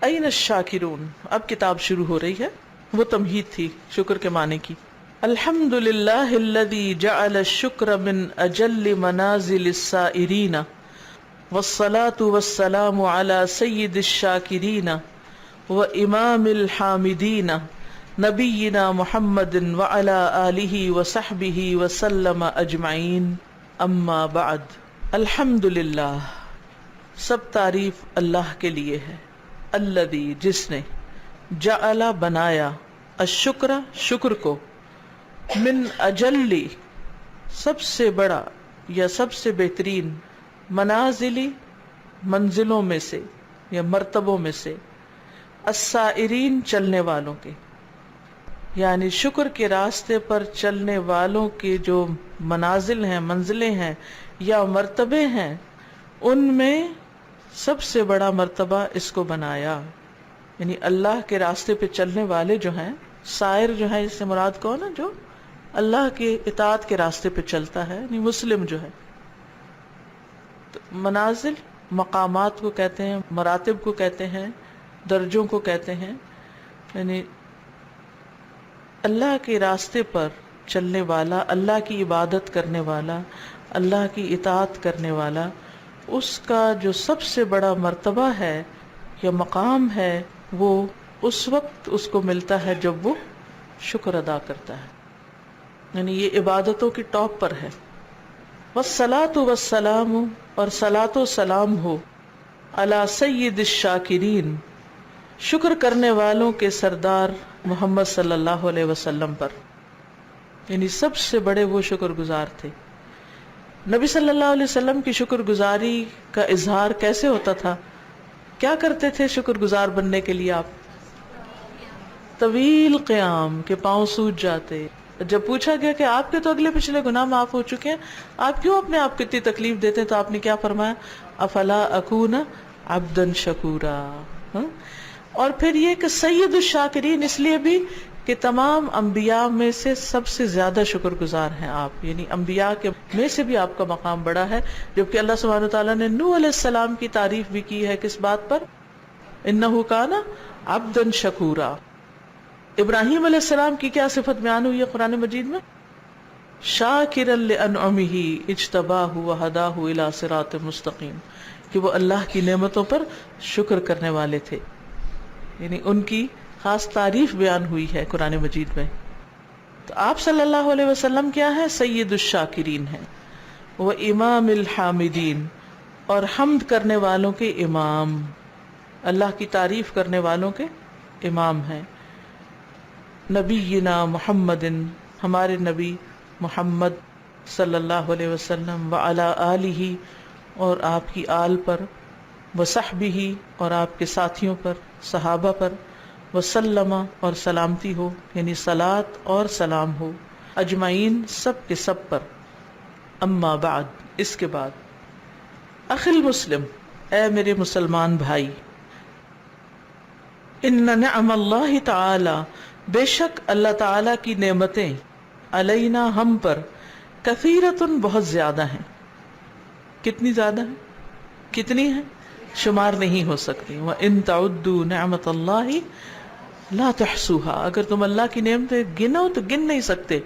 N الشاکرون، اب کتاب شروع ہو رہی ہے، وہ تمہید تھی شکر کے معنی کی۔ الحمد للہ الذی جعل الشکر من اجل منازل السائرین والصلاة والسلام علی سید الشاکرین وامام الحامدین نبینا محمد وعلی آلہ وصحبہ وسلم اجمعین، اما بعد۔ الحمد للہ، سب تعریف اللہ کے لیے ہے، الذی، جس نے، جعل، بنایا، الشکر، شکر کو، من اجلی، سب سے بڑا یا سب سے بہترین، منازلی، منزلوں میں سے یا مرتبوں میں سے، السائرین، چلنے والوں کے، یعنی شکر کے راستے پر چلنے والوں کے جو منازل ہیں، منزلیں ہیں یا مرتبے ہیں، ان میں سب سے بڑا مرتبہ اس کو بنایا۔ یعنی اللہ کے راستے پہ چلنے والے جو ہیں، سائر جو ہیں، اس سے مراد کون ہے؟ جو اللہ کے اطاعت کے راستے پہ چلتا ہے، یعنی مسلم جو ہے۔ تو منازل مقامات کو کہتے ہیں، مراتب کو کہتے ہیں، درجوں کو کہتے ہیں، یعنی اللہ کے راستے پر چلنے والا، اللہ کی عبادت کرنے والا، اللہ کی اطاعت کرنے والا، اس کا جو سب سے بڑا مرتبہ ہے یا مقام ہے، وہ اس وقت اس کو ملتا ہے جب وہ شکر ادا کرتا ہے، یعنی یہ عبادتوں کی ٹاپ پر ہے۔ والصلاۃ والسلام، اور صلاۃ و سلام ہو، علی سید الشاکرین، شکر کرنے والوں کے سردار محمد صلی اللہ علیہ وسلم پر، یعنی سب سے بڑے وہ شکر گزار تھے۔ نبی صلی اللہ علیہ وسلم کی شکر گزاری کا اظہار کیسے ہوتا تھا؟ کیا کرتے تھے شکر گزار بننے کے لیے آپ؟ طویل قیام، کے پاؤں سوج جاتے۔ جب پوچھا گیا کہ آپ کے تو اگلے پچھلے گناہ معاف ہو چکے ہیں، آپ کیوں اپنے آپ کو اتنی تکلیف دیتے ہیں؟ تو آپ نے کیا فرمایا؟ افلا اکون عبدا شکورا۔ اور پھر یہ کہ سید الشاکرین، اس لیے بھی کہ تمام انبیاء میں سے سب سے زیادہ شکر گزار ہیں آپ، یعنی انبیاء کے میں سے بھی آپ کا مقام بڑا ہے، جبکہ اللہ سبحانہ وتعالیٰ نے نوح علیہ السلام کی تعریف بھی کی ہے، کس بات پر؟ انہ کان عبدا شکورا۔ ابراہیم علیہ السلام کی کیا صفت بیان ہوئی ہے قرآن مجید میں؟ شاکرا لانعمہ اجتباہ وہداہ الی صراط مستقیم، کہ وہ اللہ کی نعمتوں پر شکر کرنے والے تھے، یعنی ان کی خاص تعریف بیان ہوئی ہے قرآن مجید میں۔ تو آپ صلی اللہ علیہ وسلم کیا ہے؟ سید الشاکرین ہیں، وہ امام الحامدین، اور حمد کرنے والوں کے امام، اللہ کی تعریف کرنے والوں کے امام ہیں۔ نبینا محمد، ہمارے نبی محمد صلی اللہ علیہ وسلم، وعلی آلہ، اور آپ کی آل پر، وصحبہ، اور آپ کے ساتھیوں پر، صحابہ پر، وسلم، اور سلامتی ہو، یعنی صلاۃ اور سلام ہو، اجمعین، سب کے سب پر۔ اما بعد، اس کے بعد، اخی المسلم، اے میرے مسلمان بھائی، ان نعم اللہ تعالی، بے شک اللہ تعالی کی نعمتیں، علینا، ہم پر، کثیرتن، بہت زیادہ ہیں۔ کتنی زیادہ ہیں؟ کتنی ہیں؟ شمار نہیں ہو سکتی۔ وَإِن تَعُدُّوا نِعْمَةَ اللَّهِ لَا تُحْصُوهَا، اگر تم اللہ کی نعمتیں گنو تو گن نہیں سکتے۔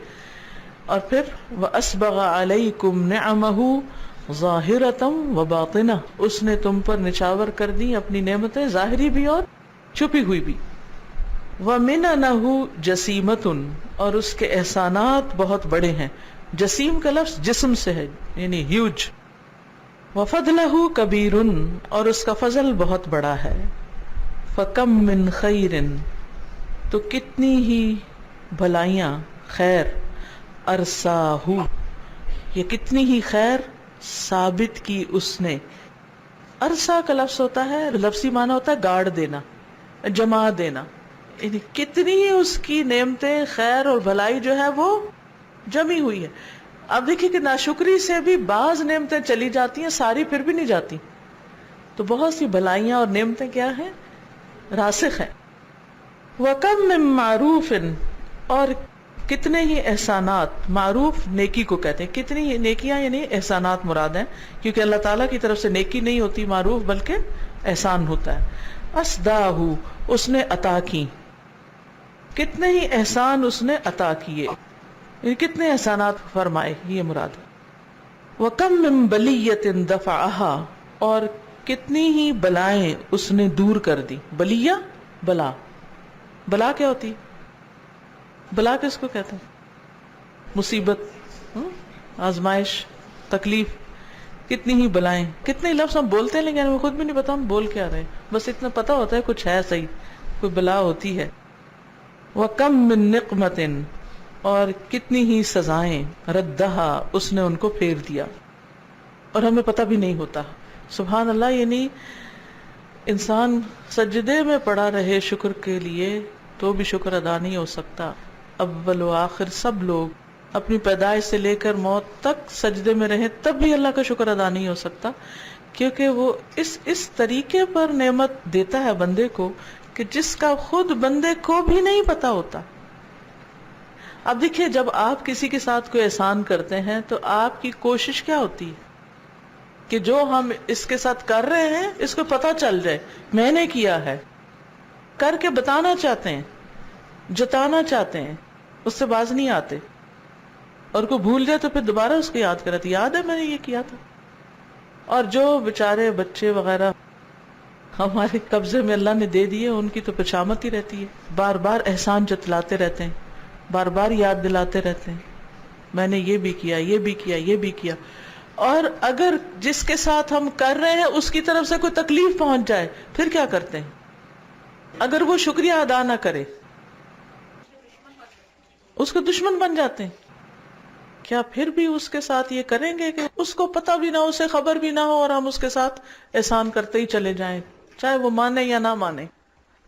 اور پھر وَأَسْبَغَ عَلَيْكُمْ نِعَمَهُ ظَاهِرَةً وَبَاطِنَةً، اس نے تم پر نچاور کر دی اپنی نعمتیں، ظاہری بھی اور چھپی ہوئی بھی۔ وَمِنَنَهُ جَسِيمَةٌ، اور اس کے احسانات بہت بڑے ہیں۔ جسیم کا لفظ جسم سے ہے، یعنی ہیوج۔ وَفَضْلَهُ كَبِيرٌ، اور اس کا فضل بہت بڑا ہے۔ فَكَمْ مِنْ خَيْرٍ، تو کتنی ہی بھلائیاں، خیر، أَرْسَاهُ، یہ کتنی ہی خیر ثابت کی اس نے۔ ارسا کا لفظ ہوتا ہے، لفظی معنی ہوتا ہے گاڑ دینا، جما دینا، یعنی کتنی ہی اس کی نعمتیں، خیر اور بھلائی جو ہے وہ جمی ہوئی ہے۔ اب دیکھیے کہ ناشکری سے بھی بعض نعمتیں چلی جاتی ہیں، ساری پھر بھی نہیں جاتی، تو بہت سی بھلائیاں اور نعمتیں کیا ہیں؟ راسخ ہیں۔ وَكَمْ مِن مَّعْرُوفٍ، اور کتنے ہی احسانات، معروف نیکی کو کہتے ہیں، کتنی ہی نیکیاں یعنی احسانات مراد ہیں، کیونکہ اللہ تعالیٰ کی طرف سے نیکی نہیں ہوتی معروف، بلکہ احسان ہوتا ہے۔ اسداہ اس نے عطا کی، کتنے ہی احسان اس نے عطا کیے، یعنی کتنے احسانات فرمائے، یہ مراد ہے۔ وَكَم مِّن بَلِيَّةٍ دَفَعَهَا اور کتنی ہی بلائیں اس نے دور کر دی۔ بلیہ بلا، بلا کیا ہوتی؟ بلا کس کو کہتے ہیں؟ مصیبت، آزمائش، تکلیف، کتنی ہی بلائیں، کتنے لفظ ہم بولتے ہیں لیکن ہمیں خود بھی نہیں پتا ہم بول کیا رہے ہیں، بس اتنا پتا ہوتا ہے کچھ ہے صحیح، کوئی بلا ہوتی ہے۔ وَكَم مِّن نِقْمَةٍ اور کتنی ہی سزائیں ردہا اس نے ان کو پھیر دیا اور ہمیں پتہ بھی نہیں ہوتا۔ سبحان اللہ، یعنی انسان سجدے میں پڑا رہے شکر کے لیے تو بھی شکر ادا نہیں ہو سکتا۔ اول و آخر سب لوگ اپنی پیدائش سے لے کر موت تک سجدے میں رہیں تب بھی اللہ کا شکر ادا نہیں ہو سکتا، کیونکہ وہ اس طریقے پر نعمت دیتا ہے بندے کو کہ جس کا خود بندے کو بھی نہیں پتا ہوتا۔ اب دیکھیے، جب آپ کسی کے ساتھ کوئی احسان کرتے ہیں تو آپ کی کوشش کیا ہوتی ہے کہ جو ہم اس کے ساتھ کر رہے ہیں اس کو پتا چل جائے میں نے کیا ہے، کر کے بتانا چاہتے ہیں، جتانا چاہتے ہیں، اس سے باز نہیں آتے، اور کوئی بھول جائے تو پھر دوبارہ اس کو یاد کراتے، یاد ہے میں نے یہ کیا تھا۔ اور جو بیچارے بچے وغیرہ ہمارے قبضے میں اللہ نے دے دیے، ان کی تو پچامت ہی رہتی ہے، بار بار احسان جتلاتے رہتے ہیں، بار بار یاد دلاتے رہتے ہیں میں نے یہ بھی کیا، یہ بھی کیا، یہ بھی کیا۔ اور اگر جس کے ساتھ ہم کر رہے ہیں اس کی طرف سے کوئی تکلیف پہنچ جائے پھر کیا کرتے ہیں؟ اگر وہ شکریہ ادا نہ کرے اس کو دشمن بن جاتے ہیں۔ کیا پھر بھی اس کے ساتھ یہ کریں گے کہ اس کو پتہ بھی نہ ہو، اسے خبر بھی نہ ہو، اور ہم اس کے ساتھ احسان کرتے ہی چلے جائیں چاہے وہ مانے یا نہ مانے؟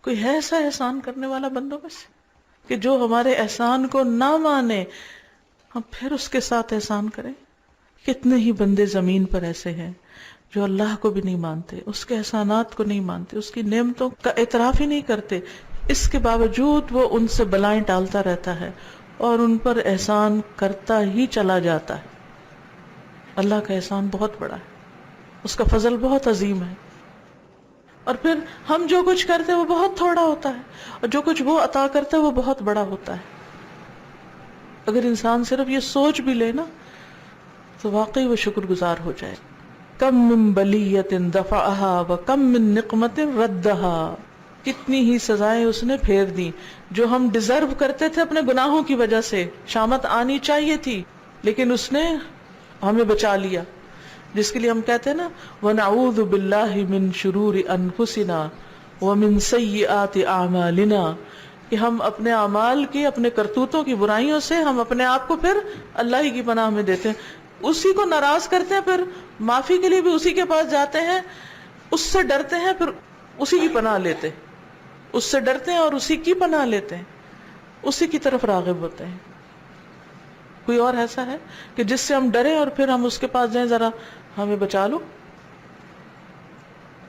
کوئی ہے ایسا احسان کرنے والا بندوں میں سے کہ جو ہمارے احسان کو نہ مانے ہم پھر اس کے ساتھ احسان کریں؟ کتنے ہی بندے زمین پر ایسے ہیں جو اللہ کو بھی نہیں مانتے، اس کے احسانات کو نہیں مانتے، اس کی نعمتوں کا اعتراف ہی نہیں کرتے، اس کے باوجود وہ ان سے بلائیں ٹالتا رہتا ہے اور ان پر احسان کرتا ہی چلا جاتا ہے۔ اللہ کا احسان بہت بڑا ہے، اس کا فضل بہت عظیم ہے، اور پھر ہم جو کچھ کرتے ہیں وہ بہت تھوڑا ہوتا ہے، اور جو کچھ وہ عطا کرتا ہے وہ بہت بڑا ہوتا ہے۔ اگر انسان صرف یہ سوچ بھی لے نا تو واقعی وہ شکر گزار ہو جائے۔ کم من بلیۃ دفعها وکم من نقمت ردہا، کتنی ہی سزائیں اس نے پھیر دی جو ہم ڈیزرو کرتے تھے اپنے گناہوں کی وجہ سے، شامت آنی چاہیے تھی لیکن اس نے ہمیں بچا لیا، جس کے لیے ہم کہتے ہیں نا وَنَعُوذُ بِاللَّهِ مِن شُرُورِ أَنفُسِنَا وَمِن سَيِّئَاتِ أَعْمَالِنَا، کہ ہم اپنے اعمال کی، اپنے کرتوتوں کی برائیوں سے ہم اپنے آپ کو پھر اللہ ہی کی پناہ میں دیتے ہیں، اسی کو ناراض کرتے ہیں، پھر معافی کے لیے بھی اسی کے پاس جاتے ہیں، اس سے ڈرتے ہیں، پھر اسی کی پناہ لیتے ہیں، اس سے ڈرتے ہیں اور اسی کی پناہ لیتے ہیں، اسی کی طرف راغب ہوتے ہیں۔ کوئی اور ایسا ہے کہ جس سے ہم ڈریں اور پھر ہم اس کے پاس جائیں ذرا ہمیں بچا لو؟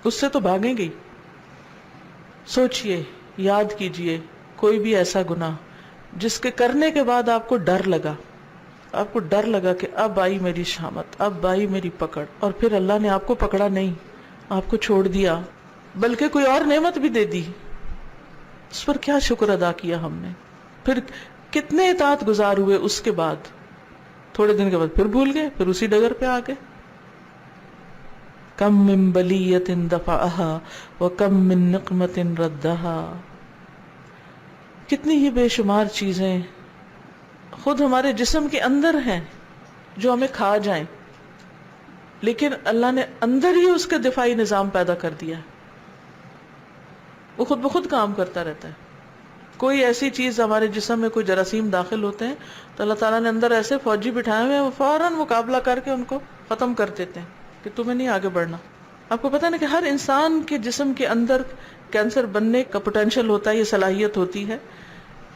اس سے تو بھاگیں گے۔ سوچئے، یاد کیجئے کوئی بھی ایسا گناہ جس کے کرنے کے بعد آپ کو ڈر لگا، آپ کو ڈر لگا کہ اب آئی میری شامت، اب آئی میری پکڑ، اور پھر اللہ نے آپ کو پکڑا نہیں، آپ کو چھوڑ دیا، بلکہ کوئی اور نعمت بھی دے دی، اس پر کیا شکر ادا کیا ہم نے؟ پھر کتنے اطاعت گزار ہوئے اس کے بعد، تھوڑے دن کے بعد پھر بھول گئے، پھر اسی ڈگر پہ آ گئے۔ کم من بلیۃ دفعها وکم من نقمت ردها، کتنی ہی بے شمار چیزیں خود ہمارے جسم کے اندر ہیں جو ہمیں کھا جائیں، لیکن اللہ نے اندر ہی اس کے دفاعی نظام پیدا کر دیا ہے، وہ خود بخود کام کرتا رہتا ہے۔ کوئی ایسی چیز ہمارے جسم میں، کوئی جراثیم داخل ہوتے ہیں تو اللہ تعالیٰ نے اندر ایسے فوجی بٹھائے ہوئے ہیں، وہ فوراً مقابلہ کر کے ان کو ختم کر دیتے ہیں کہ تمہیں نہیں آگے بڑھنا۔ آپ کو پتہ نا کہ ہر انسان کے جسم کے اندر کینسر بننے کا پوٹینشیل ہوتا ہے، یہ صلاحیت ہوتی ہے،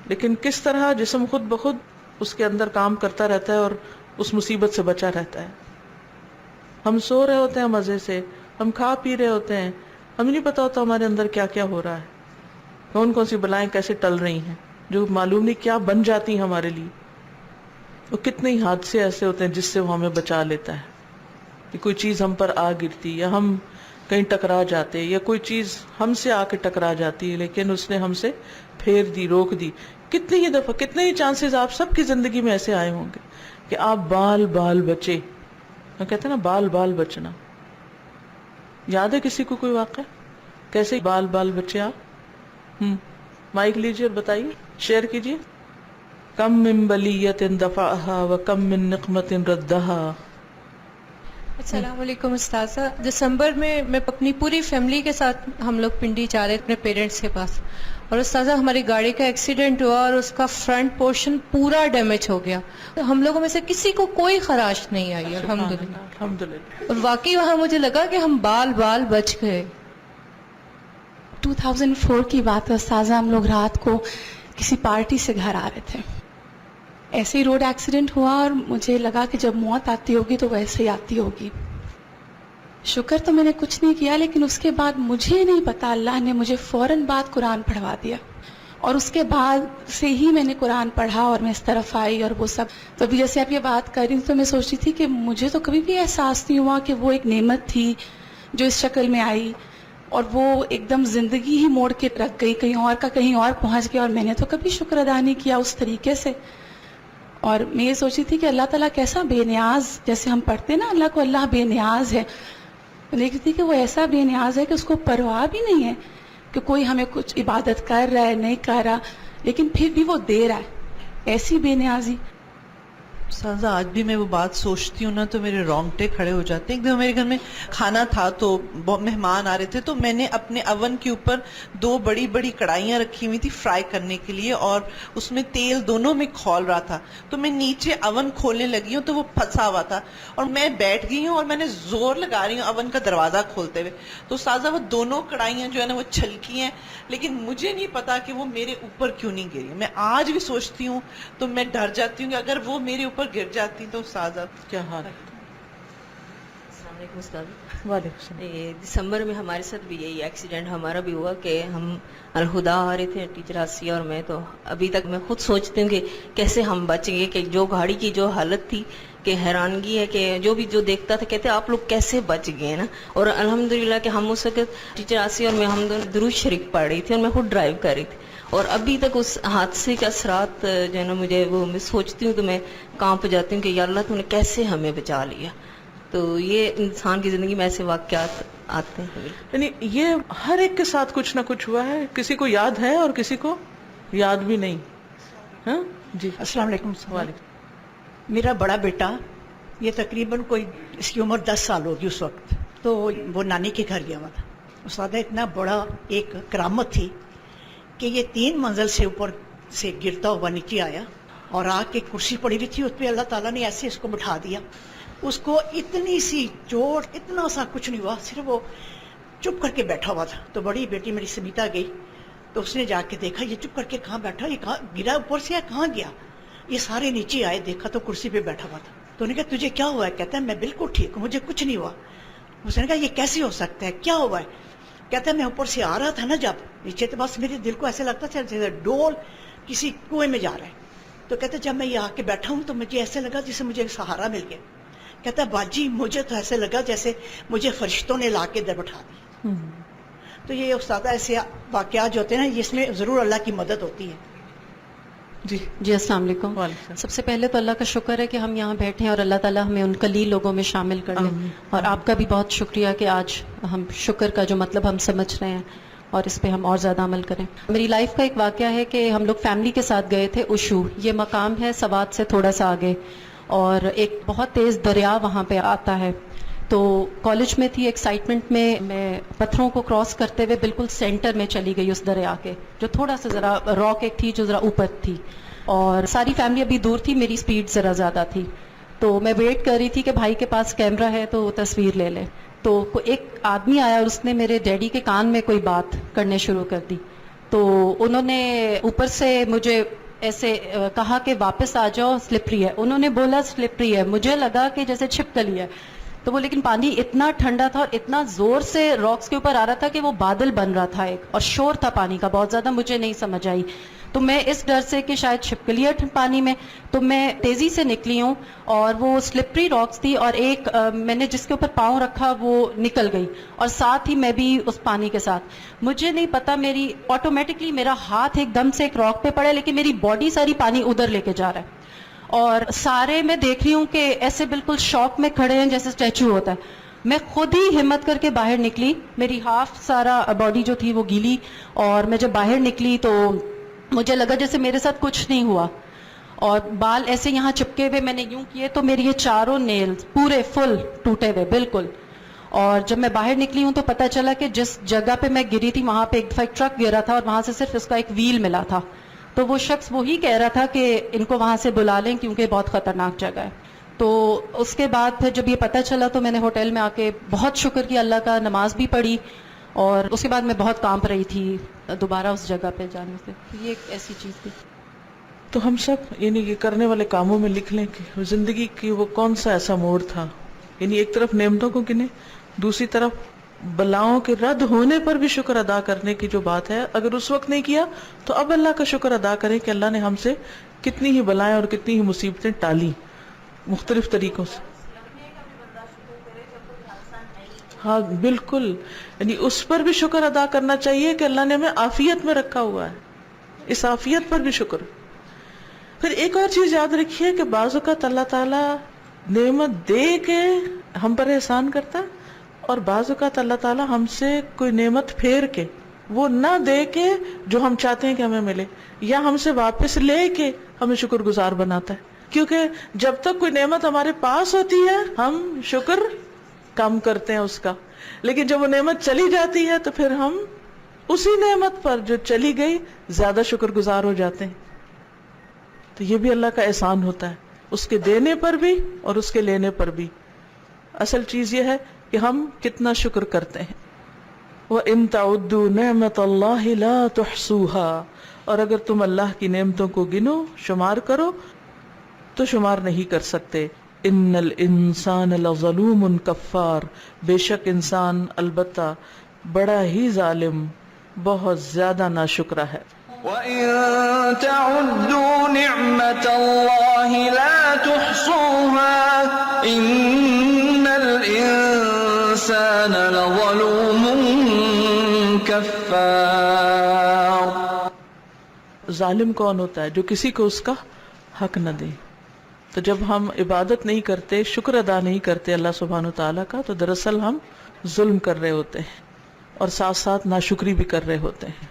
لیکن کس طرح جسم خود بخود اس کے اندر کام کرتا رہتا ہے اور اس مصیبت سے بچا رہتا ہے۔ ہم سو رہے ہوتے ہیں مزے سے، ہم کھا پی رہے ہوتے ہیں، ہمیں نہیں پتا ہوتا ہمارے اندر کیا کیا ہو رہا ہے، کون کون سی بلائیں کیسے ٹل رہی ہیں جو معلوم نہیں کیا بن جاتی ہیں ہمارے لیے۔ وہ کتنے ہی حادثے ایسے ہوتے ہیں جس سے وہ ہمیں بچا لیتا ہے، کہ کوئی چیز ہم پر آ گرتی یا ہم کہیں ٹکرا جاتے یا کوئی چیز ہم سے آ کے ٹکرا جاتی ہے لیکن اس نے ہم سے پھیر دی، روک دی. کتنی ہی دفعہ، کتنے ہی چانسز آپ سب کی زندگی میں ایسے آئے ہوں گے کہ آپ بال بال بچے. کہتے ہیں نا بال بال بچنا. یاد ہے کسی کو کوئی واقعہ کیسے بال بال بچے آپ؟ مائک لیجیے اور بتائیے، شیئر کیجیے. کم من بلیت دفعها وکم من نقمت ردها. السلام علیکم استاذہ. دسمبر میں اپنی پوری فیملی کے ساتھ ہم لوگ پنڈی جا رہے تھے اپنے پیرنٹس کے پاس، اور استاذہ ہماری گاڑی کا ایکسیڈنٹ ہوا اور اس کا فرنٹ پورشن پورا ڈیمیج ہو گیا. ہم لوگوں میں سے کسی کو کوئی خراش نہیں آئی الحمدللہ. الحمدللہ. اور واقعی وہاں مجھے لگا کہ ہم بال بال بچ گئے. 2004 کی بات ہے استاذہ، ہم لوگ رات کو کسی پارٹی سے گھر آ رہے تھے، ایسے ہی روڈ ایکسیڈنٹ ہوا اور مجھے لگا کہ جب موت آتی ہوگی تو ویسے ہی آتی ہوگی. شکر تو میں نے کچھ نہیں کیا، لیکن اس کے بعد مجھے نہیں پتا اللہ نے مجھے فوراً بعد قرآن پڑھوا دیا، اور اس کے بعد سے ہی میں نے قرآن پڑھا اور میں اس طرف آئی اور وہ سب. تو ابھی جیسے آپ یہ بات کر رہی تو میں سوچ رہی تھی کہ مجھے تو کبھی بھی احساس نہیں ہوا کہ وہ ایک نعمت تھی جو اس شکل میں آئی اور وہ ایک دم زندگی ہی موڑ کے رکھ گئی، کہیں اور کا کہیں اور پہنچ گیا، اور میں نے تو کبھی شکر ادا نہیں کیا اس طریقے سے. اور میں یہ سوچی تھی کہ اللہ تعالیٰ کیسا بے نیاز، جیسے ہم پڑھتے ہیں نا اللہ کو اللہ بے نیاز ہے، میں دیکھتی تھی کہ وہ ایسا بے نیاز ہے کہ اس کو پرواہ بھی نہیں ہے کہ کوئی ہمیں کچھ عبادت کر رہا ہے نہیں کر رہا، لیکن پھر بھی وہ دے رہا ہے. ایسی بے نیازی. سازا آج بھی میں وہ بات سوچتی ہوں نا تو میرے رونگٹے کھڑے ہو جاتے ہیں. ایک دن میرے گھر میں کھانا تھا تو مہمان آ رہے تھے، تو میں نے اپنے اوون کے اوپر 2 بڑی بڑی کڑھائیاں رکھی ہوئی تھی فرائی کرنے کے لیے، اور اس میں تیل دونوں میں کھول رہا تھا. تو میں نیچے اوون کھولنے لگی ہوں تو وہ پھنسا ہوا تھا، اور میں بیٹھ گئی ہوں اور میں نے زور لگا رہی ہوں اوون کا دروازہ کھولتے ہوئے. تو سازا وہ دونوں کڑھائیاں جو ہے نا وہ چھلکی ہیں، لیکن مجھے نہیں پتا کہ وہ میرے اوپر کیوں نہیں گری. میں آج بھی سوچتی ہوں تو میں ڈر جاتی ہوں کہ اگر وہ میرے اوپر گر جاتی تو سازا کیا حال ہے. السلام علیکم استاد. وعلیکم السلام. دسمبر میں ہمارے ساتھ بھی یہی ایکسیڈنٹ ہمارا بھی ہوا کہ ہم الہدا آ رہے تھے ٹیچر آسیہ اور میں. تو ابھی تک میں خود سوچتی ہوں کہ کیسے ہم بچ گئے، کہ جو گاڑی کی جو حالت تھی کہ حیرانگی ہے کہ جو دیکھتا تھا کہتے آپ لوگ کیسے بچ گئے نا. اور الحمدللہ کہ ہم اس وقت ٹیچر آسیہ اور میں ہم دونوں درود شریف پڑھ رہی تھی اور میں خود ڈرائیو کر رہی تھی. اور ابھی تک اس حادثے کے اثرات جو ہے نا مجھے وہ میں سوچتی ہوں تو میں کانپ جاتی ہوں کہ یا اللہ تو نے کیسے ہمیں بچا لیا. تو یہ انسان کی زندگی میں ایسے واقعات آتے ہیں. یعنی یہ ہر ایک کے ساتھ کچھ نہ کچھ ہوا ہے، کسی کو یاد ہے اور کسی کو یاد بھی نہیں. ہاں جی. السلام علیکم. وعلیکم. میرا بڑا بیٹا، یہ تقریباً کوئی اس کی عمر 10 سال ہوگی اس وقت، تو وہ نانی کے گھر گیا ہوا تھا. استاد اتنا بڑا ایک کرامت تھی کہ یہ 3 منزل سے اوپر سے گرتا ہوا نیچے آیا اور آ کے کرسی پڑی ہوئی تھی، اس پہ اللہ تعالیٰ نے ایسے اس کو بٹھا دیا. اس کو اتنی سی چوٹ، اتنا سا کچھ نہیں ہوا، صرف وہ چپ کر کے بیٹھا ہوا تھا. تو بڑی بیٹی میری سمیتا گئی تو اس نے جا کے دیکھا یہ چپ کر کے کہاں بیٹھا، یہ کہاں گرا اوپر سے، کہاں گیا. یہ سارے نیچے آئے، دیکھا تو کرسی پہ بیٹھا ہوا تھا. تو انہوں نے کہا تجھے کیا ہوا ہے؟ کہتا ہے میں بالکل ٹھیک ہوں، مجھے کچھ نہیں ہوا. اس نے کہا یہ کیسے ہو سکتا ہے، کیا ہوا ہے؟ کہتا ہے میں اوپر سے آ رہا تھا نا جب نیچے، تو بس میرے دل کو ایسے لگتا تھا جیسے ڈول کسی کنویں میں جا رہا ہے. تو کہتا ہے جب میں یہ آ کے بیٹھا ہوں تو مجھے ایسے لگا جیسے مجھے ایک سہارا مل گیا. کہتا ہے باجی مجھے تو ایسے لگا جیسے مجھے فرشتوں نے لا کے در بٹھا دی. تو یہ استاد ایسے واقعات جو ہوتے ہیں نا، اس میں ضرور اللہ کی مدد ہوتی ہے. جی السلام علیکم. سب سے پہلے تو اللہ کا شکر ہے کہ ہم یہاں بیٹھے ہیں اور اللہ تعالیٰ ہمیں ان قلیل لوگوں میں شامل کر لیں. اور آپ کا بھی بہت شکریہ کہ آج ہم شکر کا جو مطلب ہم سمجھ رہے ہیں اور اس پہ ہم اور زیادہ عمل کریں. میری لائف کا ایک واقعہ ہے کہ ہم لوگ فیملی کے ساتھ گئے تھے اوشو. یہ مقام ہے سوات سے تھوڑا سا آگے، اور ایک بہت تیز دریا وہاں پہ آتا ہے. تو کالج میں تھی، ایکسائٹمنٹ میں پتھروں کو کراس کرتے ہوئے بالکل سینٹر میں چلی گئی اس دریا کے، جو تھوڑا سا ذرا راک ایک تھی جو ذرا اوپر تھی، اور ساری فیملی ابھی دور تھی، میری سپیڈ ذرا زیادہ تھی. تو میں ویٹ کر رہی تھی کہ بھائی کے پاس کیمرہ ہے تو وہ تصویر لے لے. تو ایک آدمی آیا اور اس نے میرے ڈیڈی کے کان میں کوئی بات کرنے شروع کر دی. تو انہوں نے اوپر سے مجھے ایسے کہا کہ واپس آ جاؤ سلپری ہے. انہوں نے بولا سلپری ہے، مجھے لگا کہ جیسے چھپکلی ہے. تو وہ لیکن پانی اتنا ٹھنڈا تھا اور اتنا زور سے راکس کے اوپر آ رہا تھا کہ وہ بادل بن رہا تھا ایک، اور شور تھا پانی کا بہت زیادہ، مجھے نہیں سمجھ آئی. تو میں اس ڈر سے کہ شاید چھپکلی ہے پانی میں، تو میں تیزی سے نکلی ہوں، اور وہ سلپری راکس تھی، اور ایک میں نے جس کے اوپر پاؤں رکھا وہ نکل گئی، اور ساتھ ہی میں بھی اس پانی کے ساتھ. مجھے نہیں پتا، میری آٹومیٹکلی میرا ہاتھ ایک دم سے ایک راک پہ پڑا، لیکن میری باڈی ساری پانی ادھر لے کے جا رہا ہے، اور سارے میں دیکھ رہی ہوں کہ ایسے بالکل شوق میں کھڑے ہیں جیسے اسٹیچو ہوتا ہے. میں خود ہی ہمت کر کے باہر نکلی، میری ہاف سارا باڈی جو تھی وہ گیلی، اور میں جب باہر نکلی تو مجھے لگا جیسے میرے ساتھ کچھ نہیں ہوا، اور بال ایسے یہاں چپکے ہوئے، میں نے یوں کیے تو میری یہ چاروں نیلز پورے فل ٹوٹے ہوئے بالکل. اور جب میں باہر نکلی ہوں تو پتا چلا کہ جس جگہ پہ میں گری تھی وہاں پہ ایک دفعہ ایک ٹرک گرا تھا، اور وہاں سے صرف اس کا ایک ویل ملا تھا. تو وہ شخص وہی کہہ رہا تھا کہ ان کو وہاں سے بلا لیں کیونکہ بہت خطرناک جگہ ہے. تو اس کے بعد پھر جب یہ پتہ چلا تو میں نے ہوٹل میں آ کے بہت شکر کیا اللہ کا، نماز بھی پڑھی، اور اس کے بعد میں بہت کانپ رہی تھی دوبارہ اس جگہ پہ جانے سے. یہ ایک ایسی چیز تھی. تو ہم سب یعنی یہ کرنے والے کاموں میں لکھ لیں کہ زندگی کی وہ کون سا ایسا موڑ تھا، یعنی ایک طرف نعمتوں کو گنے، دوسری طرف بلاؤں کے رد ہونے پر بھی شکر ادا کرنے کی جو بات ہے. اگر اس وقت نہیں کیا تو اب اللہ کا شکر ادا کریں کہ اللہ نے ہم سے کتنی ہی بلائیں اور کتنی ہی مصیبتیں ٹالی مختلف طریقوں سے. ہاں بالکل، یعنی اس پر بھی شکر ادا کرنا چاہیے کہ اللہ نے ہمیں عافیت میں رکھا ہوا ہے، اس عافیت پر بھی شکر. پھر ایک اور چیز یاد رکھیے کہ بعض اوقات اللہ تعالیٰ نعمت دے کے ہم پر احسان کرتا ہے، اور بعض اوقات اللہ تعالیٰ ہم سے کوئی نعمت پھیر کے، وہ نہ دے کے جو ہم چاہتے ہیں کہ ہمیں ملے، یا ہم سے واپس لے کے ہمیں شکر گزار بناتا ہے. کیونکہ جب تک کوئی نعمت ہمارے پاس ہوتی ہے ہم شکر کم کرتے ہیں اس کا، لیکن جب وہ نعمت چلی جاتی ہے تو پھر ہم اسی نعمت پر جو چلی گئی زیادہ شکر گزار ہو جاتے ہیں. تو یہ بھی اللہ کا احسان ہوتا ہے، اس کے دینے پر بھی اور اس کے لینے پر بھی. اصل چیز یہ ہے کہ ہم کتنا شکر کرتے ہیں. وَإِن تَعُدُّوا نِعْمَةَ اللَّهِ لَا تُحْصُوهَا، اور اگر تم اللہ کی نعمتوں کو گنو، شمار کرو تو شمار نہیں کر سکتے. ان الانسان لظلوم کفار، بے شک انسان البتہ بڑا ہی ظالم، بہت زیادہ ناشکرا ہے. وَإِن تَعُدُّوا نِعْمَةَ اللَّهِ لَا تُحْصُوهَا إِنَّ الْإِنسَانَ لَظَلُومٌ كَفَّارٌ. ظالم کون ہوتا ہے؟ جو کسی کو اس کا حق نہ دے. تو جب ہم عبادت نہیں کرتے، شکر ادا نہیں کرتے اللہ سبحانہ وتعالیٰ کا، تو دراصل ہم ظلم کر رہے ہوتے ہیں اور ساتھ ساتھ ناشکری بھی کر رہے ہوتے ہیں.